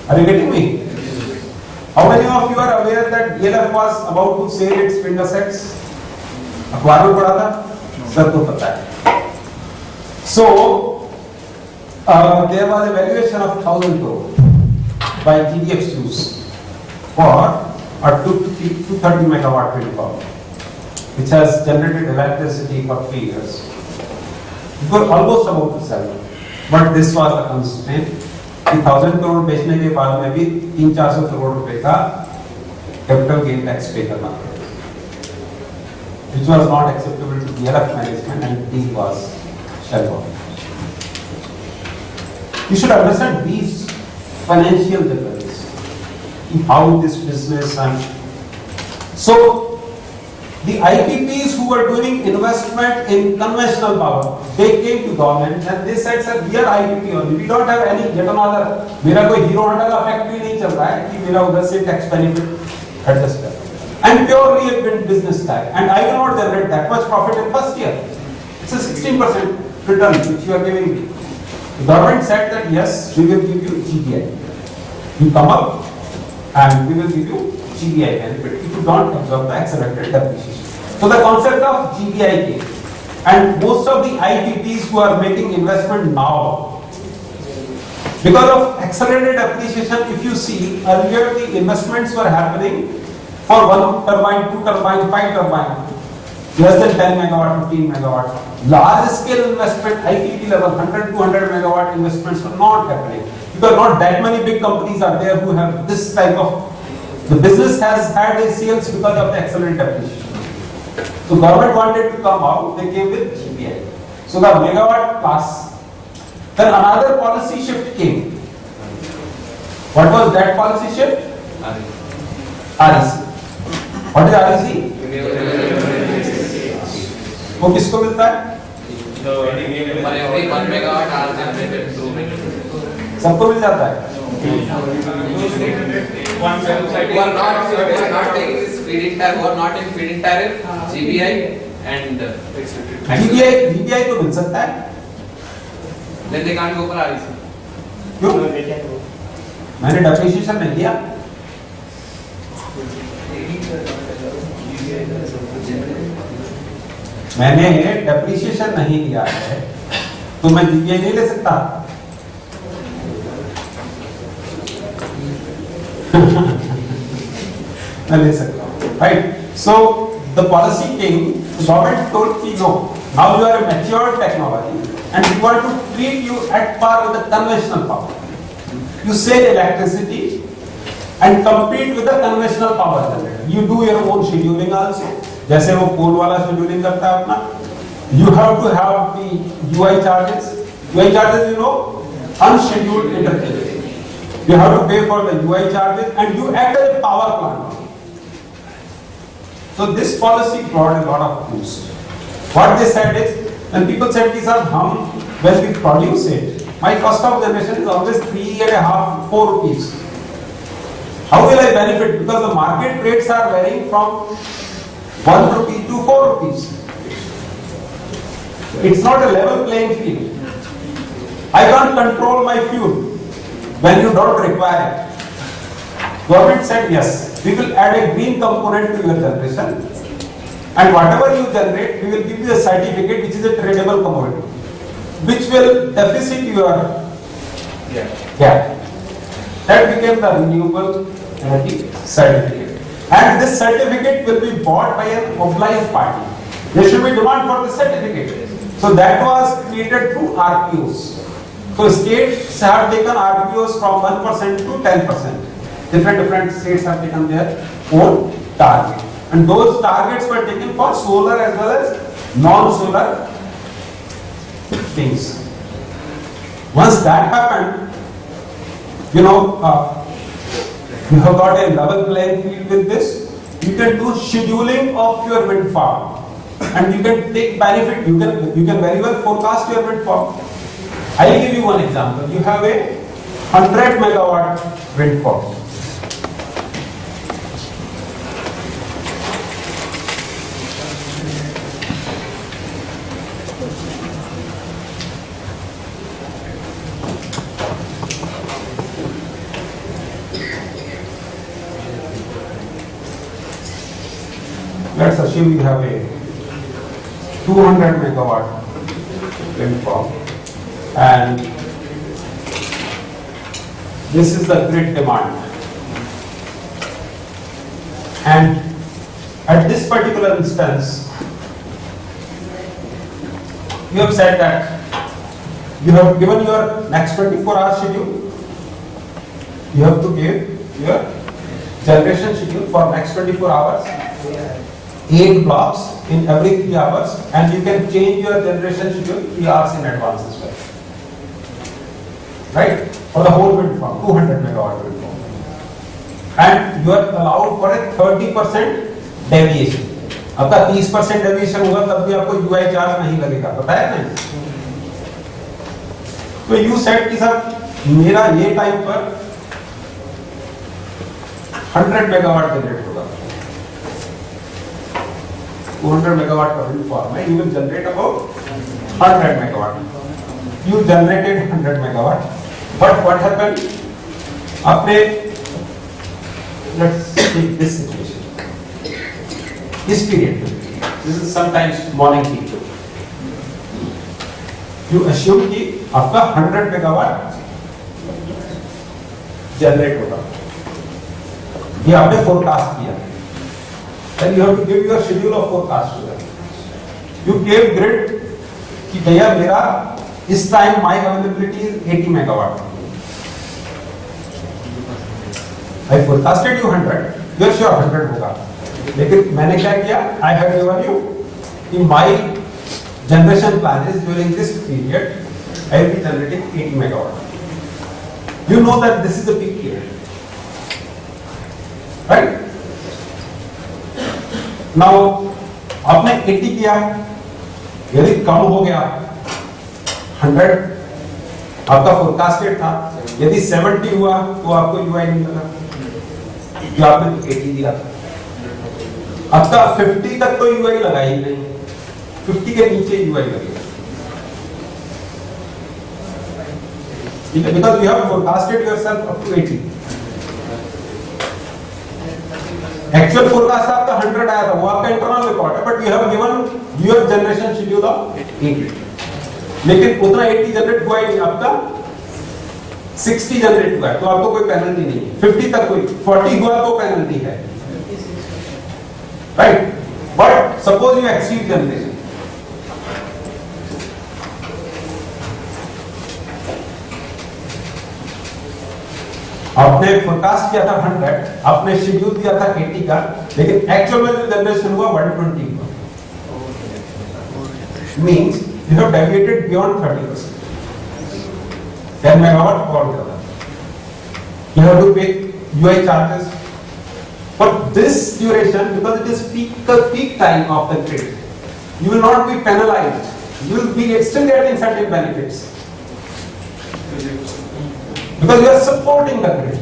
A: Are you getting me? How many of you are aware that DLF was about to sell its wind assets? अखबार में पढ़ा था? सबको पता है. So there was a valuation of 1,000 crore by GDFCs for a 230 megawatt wind farm, which has generated electricity for 3 years. It was almost about to sell, but this was the constraint. 1,000 crore बेचने के बाद में भी 300-400 करोड़ रुपए का capital gain tax पे करना पड़ा, which was not acceptable to DLF management, and deal was shut off. You should understand these financial differences in how this business and so the IPPs who were doing investment in conventional power, they came to government and they said, sir, we are IPP only, we don't have any yet another. मेरा कोई hero Honda का factory नहीं चल रहा है कि मेरा उधर से टैक्स बेनिफिट एडजस्ट कर. And purely a business tag, and I will not generate that much profit in first year. It's a 16% return which you are giving me. The government said that yes, we will give you GPI. You come up and we will give you GBI benefit if you don't absorb the accelerated depreciation. So the concept of GBI came, and most of the IPPs who are making investment now, because of accelerated depreciation, if you see earlier the investments were happening for 1 turbine, 2 turbine, 5 turbine, less than 10 megawatt, 15 megawatt. Large scale investment, IPP level, 100, 200 megawatt investments were not happening. Because not that many big companies are there who have this type of, the business has had a sales because of the accelerated depreciation. So government wanted to come out, they came with GBI. So the megawatt class. Then another policy shift came. What was that policy shift? REC. What is REC? वो किसको मिलता है?
C: For every 1 megawatt hour generated through
A: सबको मिल जाता है?
C: who are not taking this feed-in tariff, who are not in feed-in tariff, GBI and
A: GBI तो मिल सकता है?
C: then they can't go for REC.
A: क्यों? मैंने डेप्रिसिएशन नहीं लिया। मैंने डेप्रिसिएशन नहीं लिया है, तो मैं GBI नहीं ले सकता। मैं ले सकता हूँ, right? So the policy came, the government told me no. Now you are a mature technology, and we want to treat you at par with the conventional power. You sell electricity and compete with the conventional power generator. You do your own scheduling also. जैसे वो कोल वाला scheduling करता है अपना. You have to have the UI charges. UI charges, you know, unscheduled interchange. You have to pay for the UI charges, and you act as a power plant. So this policy brought a lot of boost. What they said is, when people said, "Sir, when we produce it, my cost of generation is always 3.5, 4 rupees. How will I benefit? Because the market rates are varying from 1 rupee to 4 rupees. It's not a level playing field. I can't control my fuel when you don't require it." Government said, yes, we will add a green component to your generation, and whatever you generate, we will give you a certificate which is a tradable commodity, which will deficit your gap. That became the renewable energy certificate. And this certificate will be bought by an obliged party. There should be demand for the certificate. So that was created through RPOs. So states have taken RPOs from 1% to 10%. Different states have taken their own target. And those targets were taken for solar as well as non-solar things. Once that happened, you have got a level playing field with this. You can do scheduling of your wind farm, and you can take benefit. You can very well forecast your wind farm. I will give you one example. You have a 100 megawatt wind farm. Let's assume you have a 200 megawatt wind farm, and this is the grid demand. And at this particular instance, you have said that you have given your next 24-hour schedule. You have to give your generation schedule for next 24 hours. 8 blocks in every 3 hours, and you can change your generation schedule 3 hours in advance as well. Right? For the whole wind farm, 200 megawatt wind farm. And you are allowed for a 30% deviation. आपका 30% deviation होगा तब भी आपको UI charge नहीं लगेगा, पता है ना? तो you said कि सर मेरा ये टाइम पर 100 मेगावाट जनरेट होगा. 200 megawatt per wind farm, you will generate about 100 megawatt. You generated 100 megawatt, but what happened? आपने let's take this situation. This period, this is sometimes morning peak. You assume कि आपका 100 megawatt generate होगा, ये आपने forecast किया. Then you have to give your schedule of forecast to them. You gave grid कि भैया मेरा इस time my availability is 80 megawatt. I forecasted you 100, you are sure 100 होगा. लेकिन मैंने क्या किया? I have given you कि my generation plan is during this period I will be generating 80 megawatt. You know that this is the peak period, right? Now आपने 80 किया, यदि कम हो गया 100 आपका फोरकास्टेड था, यदि 70 हुआ तो आपको यूआई नहीं मिला, जो आपने 80 दिया था. आपका 50 तक तो यूआई लगा ही नहीं, 50 के नीचे यूआई लगेगा. ठीक है, because you have forecasted yourself up to 80. Actual forecast आपका 100 आया था, वो आपका इंटरनल रिकॉर्ड है, but you have given your generation schedule of 80. लेकिन उतना 80 जनरेट हुआ ही नहीं, आपका 60 जनरेट हुआ है, तो आपको कोई पेनल्टी नहीं है. 50 तक कोई, 40 हुआ तो पेनल्टी है, right? But suppose you exceed generation, आपने फोरकास्ट किया था 100, आपने शेड्यूल दिया था 80 का, लेकिन एक्चुअल में जो जनरेशन हुआ 120 हुआ. Means you have deviated beyond 30%. 10 megawatt call कर रहा है, यू हैव टू पे UI charges for this duration because it is peak time of the grid. You will not be penalized. You will be still getting certain benefits because you are supporting the grid.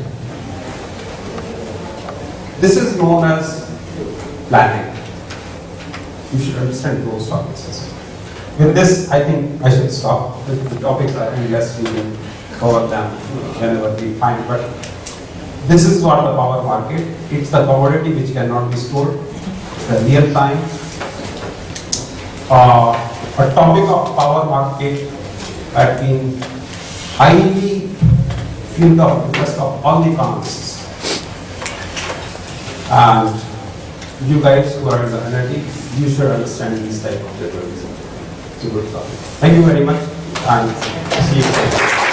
A: This is known as planning. You should understand those topics. With this, I think I should stop. The topics are endless. We will cover them whenever we find. But this is what the power market. It's the commodity which cannot be stored. The real time. A topic of power market had been highly field of interest of all the economists. And you guys who are in the energy, you should understand this type of deliveries. It's a good topic. Thank you very much and see you soon.